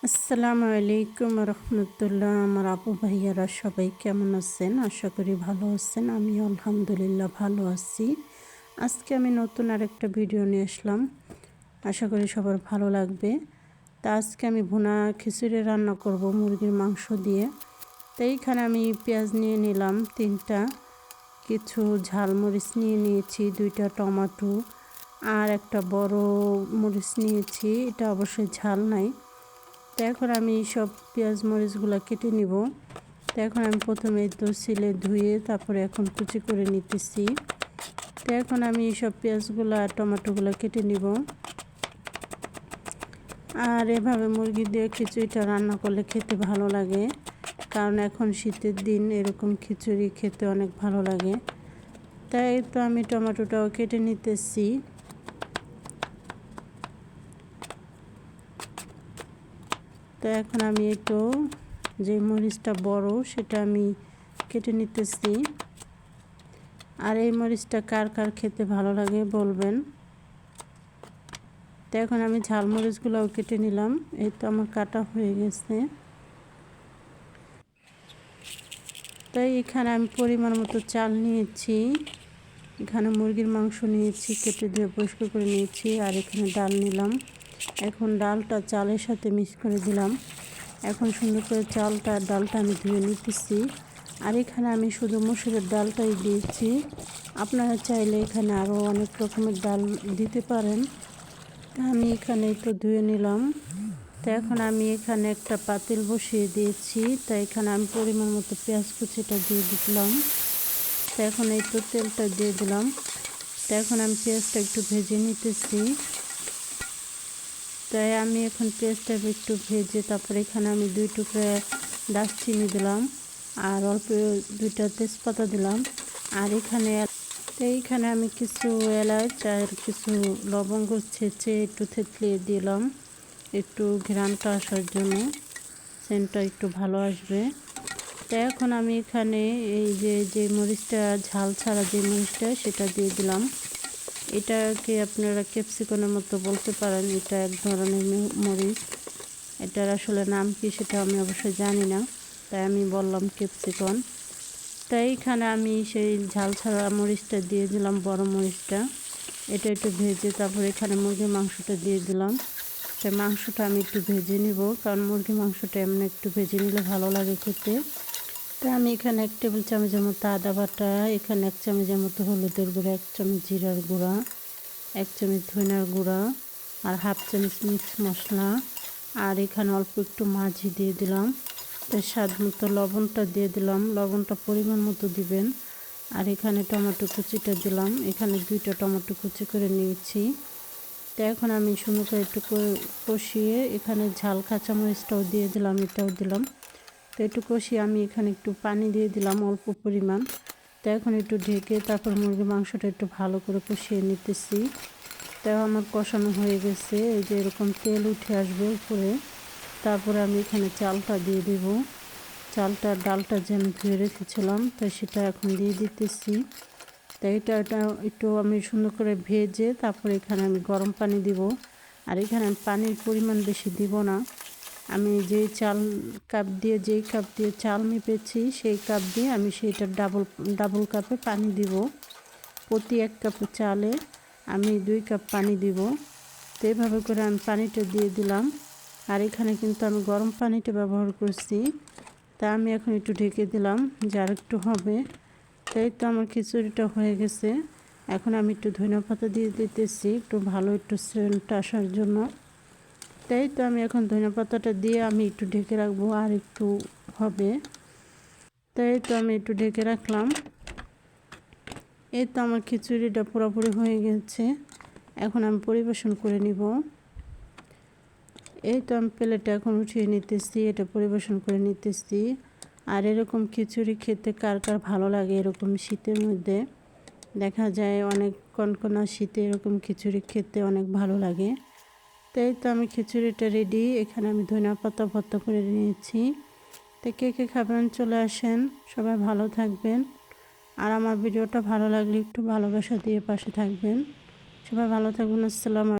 আসসালামু আলাইকুম রহমতুল্লাহ। আমার আপু ভাইয়ারা সবাই কেমন আছেন? আশা করি ভালো আছেন। আমি আলহামদুলিল্লাহ ভালো আছি। আজকে আমি নতুন আরেকটা ভিডিও নিয়ে আসলাম, আশা করি সবার ভালো লাগবে। তা আজকে আমি ভুনা খিচুড়ি রান্না করব মুরগির মাংস দিয়ে। তো এইখানে আমি পেঁয়াজ নিয়ে নিলাম 3টা, কিছু ঝালমরিচ নিয়ে নিয়েছি, 2টা টমেটো, আর একটা বড় মরিচ নিয়েছি, এটা অবশ্যই ঝাল নাই। তো এখন আমি সব পেঁয়াজ মরিচগুলো কেটে নিব। তো এখন আমি প্রথমে তো সিলে ধুয়ে তারপরে এখন কুচি করে নিতেছি। তো এখন আমি সব পেঁয়াজগুলো আর টমেটোগুলো কেটে নিব। আর এভাবে মুরগি দিয়ে খিচুড়িটা রান্না করলে খেতে ভালো লাগে, কারণ এখন শীতের দিন এরকম খিচুড়ি খেতে অনেক ভালো লাগে। তাই তো আমি টমেটোটাও কেটে নিতেছি। তো এখন আমি একটু যে মরিচটা বড় সেটা আমি কেটে নিতেছি। আর এই মরিচটা কার কার খেতে ভালো লাগে বলবেন। তো এখন আমি ঝাল মরিচগুলোও কেটে নিলাম। এই তো আমার কাটা হয়ে গেছে। তাই এখানে আমি পরিমাণ মতো চাল নিয়েছি, এখানে মুরগির মাংস নিয়েছি, কেটে দিয়ে পরিষ্কার করে নিয়েছি, আর এখানে ডাল নিলাম। এখন ডালটা চালের সাথে মিক্স করে দিলাম। এখন সুন্দর করে চালটা আর ডালটা আমি ধুয়ে নিতেছি। আর এখানে আমি শুধু মসুরের ডালটাই দিয়েছি, আপনারা চাইলে এখানে আরও অনেক রকমের ডাল দিতে পারেন। আমি এখানে একটু ধুয়ে নিলাম। তো এখন আমি এখানে একটা পাতিল বসিয়ে দিয়েছি। তো এখানে আমি পরিমাণ মতো পেঁয়াজ কুচিটা দিয়ে দিলাম। তো এখন এই তো তেলটা দিয়ে দিলাম। তো এখন আমি পেঁয়াজটা একটু ভেজে নিতেছি। তাই আমি এখন পেঁয়াজটা একটু ভেজে তারপরে এখানে আমি 2 টুকরা দারচিনি দিলাম, আর অল্প 2টা তেজপাতা দিলাম। আর এইখানে আমি কিছু এলাচ আর কিছু লবঙ্গ ছেঁচে একটু থেতলিয়ে দিলাম, একটু ঘ্রাণটা আসার জন্য, সেন্টটা একটু ভালো আসবে। তো এখন আমি এখানে এই যে মরিচটা ঝাল ছাড়া যে মরিচটা সেটা দিয়ে দিলাম। এটাকে আপনারা ক্যাপসিকামের মতো বলতে পারেন, এটা এক ধরনের মরিচ। এটার আসলে নাম কি সেটা আমি অবশ্যই জানি না, তাই আমি বললাম ক্যাপসিকাম। তাই এখানে আমি সেই ঝাল ছাড়া মরিচটা দিয়ে দিলাম, বড় মরিচটা। এটা একটু ভেজে তারপরে এখানে মুরগির মাংসটা দিয়ে দিলাম। তাই মাংসটা আমি একটু ভেজে নিব, কারণ মুরগির মাংসটা এমনি একটু ভেজে নিলে ভালো লাগে খেতে। তাই আমি এখানে 1 টেবিল চামচের মতো আদা বাটা, এখানে 1 চামচের মতো হলুদের গুঁড়া, 1 চামচ জিরার গুঁড়া, 1 চামচ ধনিয়ার গুঁড়া, আর 1/2 চামচ মিক্স মশলা, আর এখানে অল্প একটু মাঝি দিয়ে দিলাম। তো স্বাদ মতো লবণটা দিয়ে দিলাম, লবণটা পরিমাণ মতো দিবেন। আর এখানে টমেটো কুচিটা দিলাম, এখানে 2টা টমেটো কুচি করে নিয়েছি। তো এখন আমি সুন্দর করে একটু কষিয়ে এখানে ঝাল কাঁচামরিচটাও দিয়ে দিলাম, এটাও দিলাম। তো একটু কষিয়ে আমি এখানে একটু পানি দিয়ে দিলাম অল্প পরিমাণ। তো এখন একটু ঢেকে তারপর মুরগির মাংসটা একটু ভালো করে কষিয়ে নিতেছি। তাও আমার কষানো হয়ে গেছে, এই যে এরকম তেল উঠে আসবে উপরে। তারপরে আমি এখানে চালটা দিয়ে দেব। চালটা ডালটা যে আমি ধুয়ে রেখেছিলাম তো সেটা এখন দিয়ে দিতেছি। তো এটা একটু আমি সুন্দর করে ভেজে তারপরে এখানে আমি গরম পানি দিব। আর এখানে আমি পানির পরিমাণ বেশি দিব না, আমি যেই কাপ দিয়ে চাল মেপেছি সেই কাপ দিয়ে আমি সেইটা ডাবল কাপে পানি দিব। প্রতি 1 কাপ চালে আমি 2 কাপ পানি দিব। তো এভাবে করে আমি পানিটা দিয়ে দিলাম। আর এখানে কিন্তু আমি গরম পানিটা ব্যবহার করছি। তা আমি এখন একটু ঢেকে দিলাম যে আর একটু হবে। তাই তো আমার খিচুড়িটা হয়ে গেছে। এখন আমি একটু ধনিয়াপাতা দিয়ে দিতেছি, একটু ভালো একটু সেন্টটা আসার জন্য। তাই তো আমি এখন ধনিয়াপাতাটা দিয়ে আমি একটু ঢেকে রাখবো, আর একটু হবে। তাই তো আমি একটু ঢেকে রাখলাম। এই তো আমার খিচুড়িটা পুরোপুরি হয়ে গেছে। এখন আমি পরিবেশন করে নিব। এই তো আমি প্লেটে এখন উঠিয়ে নিতেছি, এটা পরিবেশন করে নিতেছি। আর এরকম খিচুড়ি খেতে কার কার ভালো লাগে, এরকম শীতের মধ্যে দেখা যায় অনেক কনকনা শীতে এরকম খিচুড়ি খেতে অনেক ভালো লাগে। তাই তো আমি খিচুড়িটা রেডি, এখানে আমি ধনিয়াপাতা ভর্তা করে নিয়েছি। তো কে কে খাবেন চলে আসেন, সবাই ভালো থাকবেন। আর আমার ভিডিওটা ভালো লাগলে একটু ভালোবাসা দিয়ে পাশে থাকবেন। সবাই ভালো থাকবেন। আসসালামু আলাইকুম।